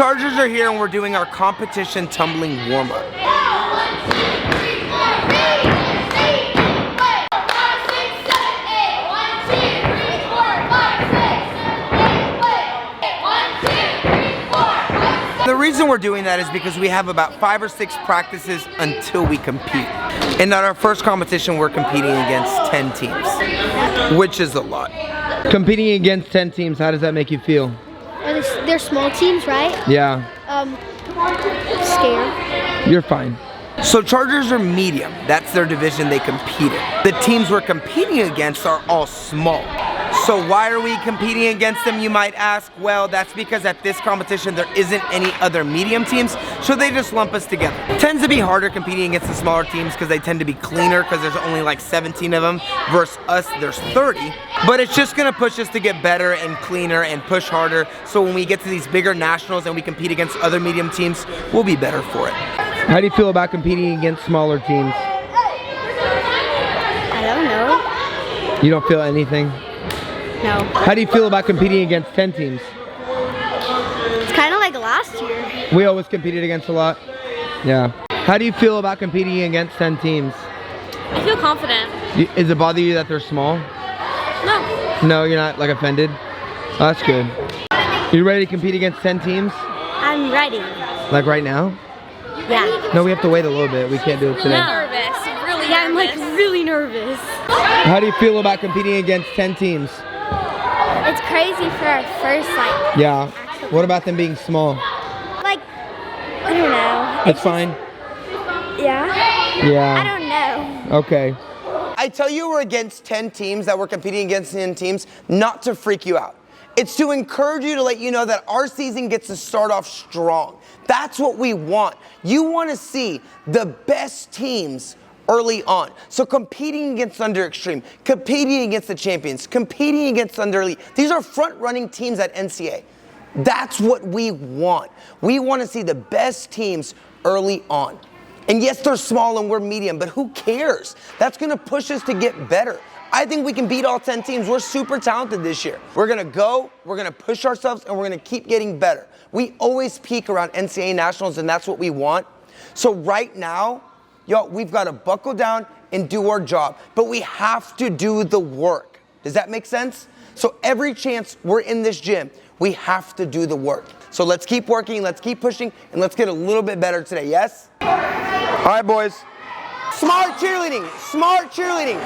Chargers are here and we're doing our competition tumbling warm-up. The reason we're doing that is because we have about 5 or 6 practices until we compete. And at our first competition, we're competing against 10 teams, which is a lot. Competing against 10 teams, how does that make you feel? They're small teams, right? Yeah. Scared. You're fine. So Chargers are medium. That's their division they compete in. The teams we're competing against are all small. So why are we competing against them, you might ask? Well, that's because at this competition there isn't any other medium teams, so they just lump us together. It tends to be harder competing against the smaller teams because they tend to be cleaner because there's only like 17 of them versus us there's 30. But it's just gonna push us to get better and cleaner and push harder, so when we get to these bigger nationals and we compete against other medium teams, we'll be better for it. How do you feel about competing against smaller teams? I don't know. You don't feel anything? No. How do you feel about competing against 10 teams? It's kind of like last year. We always competed against a lot? Yeah. How do you feel about competing against 10 teams? I feel confident. Does it bother you that they're small? No. No, you're not like offended? Oh, that's good. You ready to compete against 10 teams? I'm ready. Like right now? Yeah. No, we have to wait a little bit. We can't do it today. Nervous. Really Yeah, I'm like nervous. really nervous. How do you feel about competing against 10 teams? It's crazy for our first like. Yeah. What about them being small? Like, I don't know. It's fine? Yeah. Yeah. I don't know. Okay. I tell you we're against 10 teams, that we're competing against 10 teams, not to freak you out. It's to encourage you, to let you know that our season gets to start off strong. That's what we want. You want to see the best teams early on. So competing against Under Extreme, competing against the champions, competing against Under Elite. These are front-running teams at NCAA. That's what we want. We want to see the best teams early on. And yes, they're small and we're medium, but who cares? That's going to push us to get better. I think we can beat all 10 teams. We're super talented this year. We're going to go, we're going to push ourselves, and we're going to keep getting better. We always peak around NCAA Nationals, and that's what we want. So right now, y'all, we've got to buckle down and do our job, but we have to do the work. Does that make sense? So every chance we're in this gym, we have to do the work. So let's keep working, let's keep pushing, and let's get a little bit better today, yes? All right, boys. Smart cheerleading, smart cheerleading.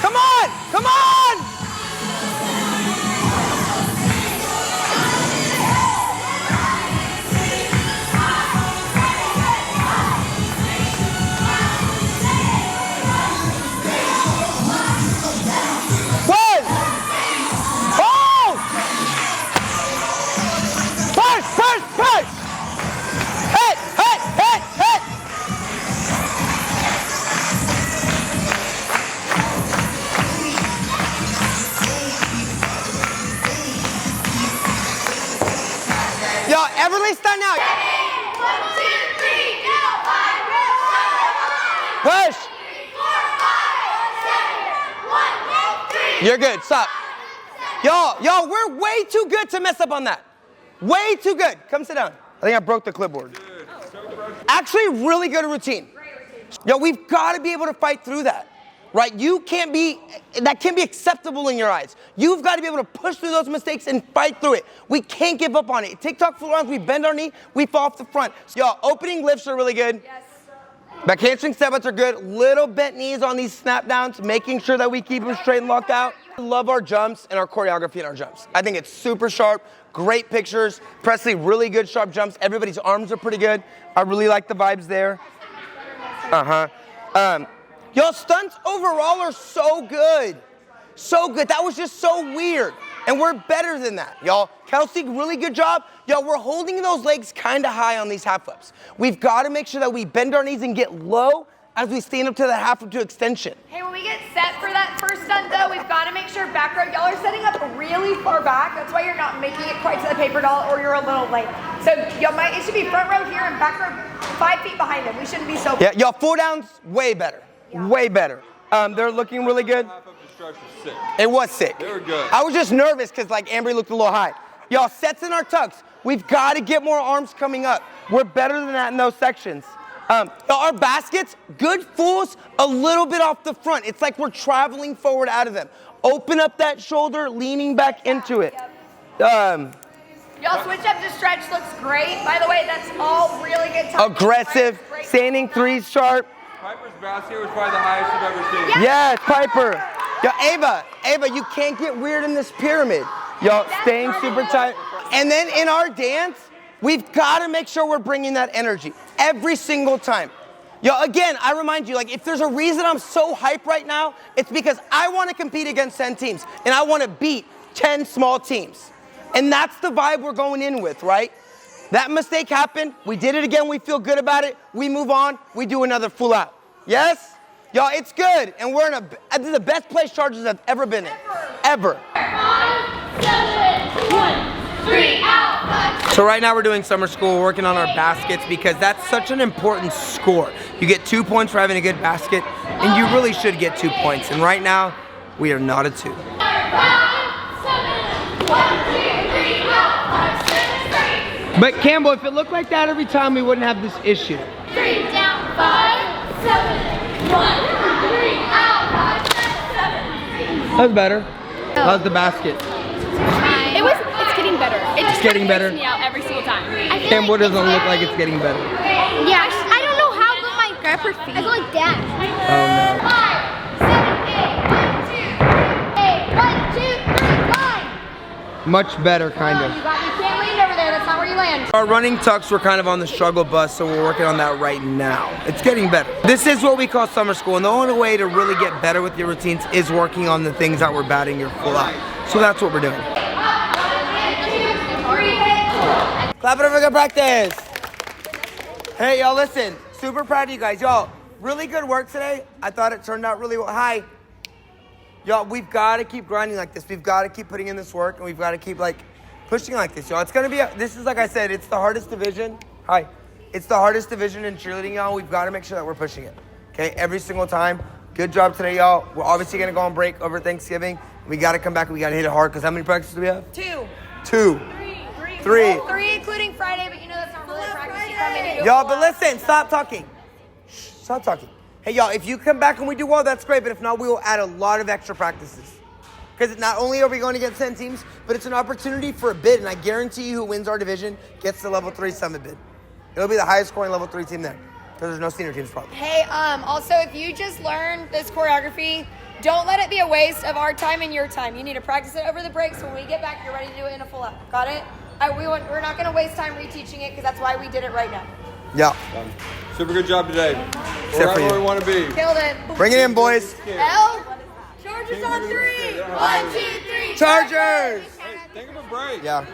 Come on, come on! One! Oh! Push, push, push! Hit, hit, hit, hit! Push. You're good. Stop. Y'all, we're way too good to mess up on that. Way too good. Come sit down. I think I broke the clipboard. Actually, really good routine. Yo, we've got to be able to fight through that, right? That can't be acceptable in your eyes. You've got to be able to push through those mistakes and fight through it. We can't give up on it. TikTok full rounds, we bend our knee, we fall off the front. So, y'all, opening lifts are really good. Yes. Back hamstring step-outs are good. Little bent knees on these snap downs, making sure that we keep them straight and locked out. I love our jumps and our choreography in our jumps. I think it's super sharp, great pictures. Presley, really good sharp jumps. Everybody's arms are pretty good. I really like the vibes there. Y'all, stunts overall are so good. So good. That was just so weird. And we're better than that, y'all. Kelsey, really good job. Y'all, we're holding those legs kind of high on these half flips. We've got to make sure that we bend our knees and get low as we stand up to that half flip to extension. Hey, when we get set for that first stunt though, we've got to make sure back row, y'all are setting up really far back. That's why you're not making it quite to the paper doll or you're a little late. So it should be front row here and back row 5 feet behind them. We shouldn't be so. Yeah, y'all, full downs, way better. Yeah. Way better. They're looking really good. Sick. It was sick. They were good. I was just nervous because like Ambry looked a little high. Y'all, sets in our tucks. We've got to get more arms coming up. We're better than that in those sections. Our baskets, good fulls, a little bit off the front. It's like we're traveling forward out of them. Open up that shoulder, leaning back into it. Y'all switch up to stretch, looks great. By the way, that's all really good time. Aggressive, standing threes sharp. Piper's basket was probably the highest I've ever seen. Yes, Piper. Yo, Ava, you can't get weird in this pyramid. Y'all, staying super tight. And then in our dance, we've got to make sure we're bringing that energy every single time. Yo, again, I remind you, like, if there's a reason I'm so hyped right now, it's because I want to compete against 10 teams, and I want to beat 10 small teams. And that's the vibe we're going in with, right? That mistake happened. We did it again. We feel good about it. We move on. We do another full out. Yes? Y'all, it's good. And we're in this is the best place Chargers have ever been in. Ever. 5, 7, 1, 3, out. So right now we're doing summer school, working on our baskets because that's such an important score. You get 2 points for having a good basket, and you really should get 2 points. And right now, we are not a 2. 5, 7, 1, 2, 3, out. 5, 6, 3. But Campbell, if it looked like that every time, we wouldn't have this issue. 3 down. 5, 7, 1, 3, out. 5, 7. That was better. That was the basket. It's getting better. It's getting better. Me out every single time. Campbell doesn't look like it's getting better. Yeah, I don't know how, but my grandpa feet. I go like that. Oh no. 5, 7, 8, 1, 2, 3, 5. Much better, kind of. You can't land over there. That's not where you land. Our running tucks were kind of on the struggle bus, so we're working on that right now. It's getting better. This is what we call summer school, and the only way to really get better with your routines is working on the things that we're batting your full out. So that's what we're doing. Clap it up for good practice. Hey, y'all, listen. Super proud of you guys. Y'all, really good work today. I thought it turned out really well. Hi. Y'all, we've got to keep grinding like this. We've got to keep putting in this work, and we've got to keep, like, pushing like this, y'all. It's going to be, this is, like I said, it's the hardest division. Hi. It's the hardest division in cheerleading, y'all. We've got to make sure that we're pushing it, okay? Every single time. Good job today, y'all. We're obviously going to go on break over Thanksgiving. We got to come back. We got to hit it hard, because how many practices do we have? 2. 2. 3. 3 including Friday, but you know that's not really practice. Y'all, but listen, stop talking. Shh, stop talking. Hey, y'all, if you come back and we do well, that's great, but if not, we will add a lot of extra practices. Because not only are we going against 10 teams, but it's an opportunity for a bid, and I guarantee you who wins our division gets the level 3 summit bid. It'll be the highest scoring level 3 team there, because there's no senior teams probably. Hey, also, if you just learned this choreography, don't let it be a waste of our time and your time. You need to practice it over the break, so when we get back, you're ready to do it in a full out. Got it? We're not going to waste time reteaching it, because that's why we did it right now. Yeah. Super good job today. Except We're for right where you. we want to be. Killed it. Bring it in, boys. L. Chargers on 3. 1, 2, 3. Chargers! Hey, think of a break. Yeah.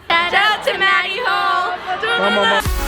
Shout out to Maddie Hall. Come on.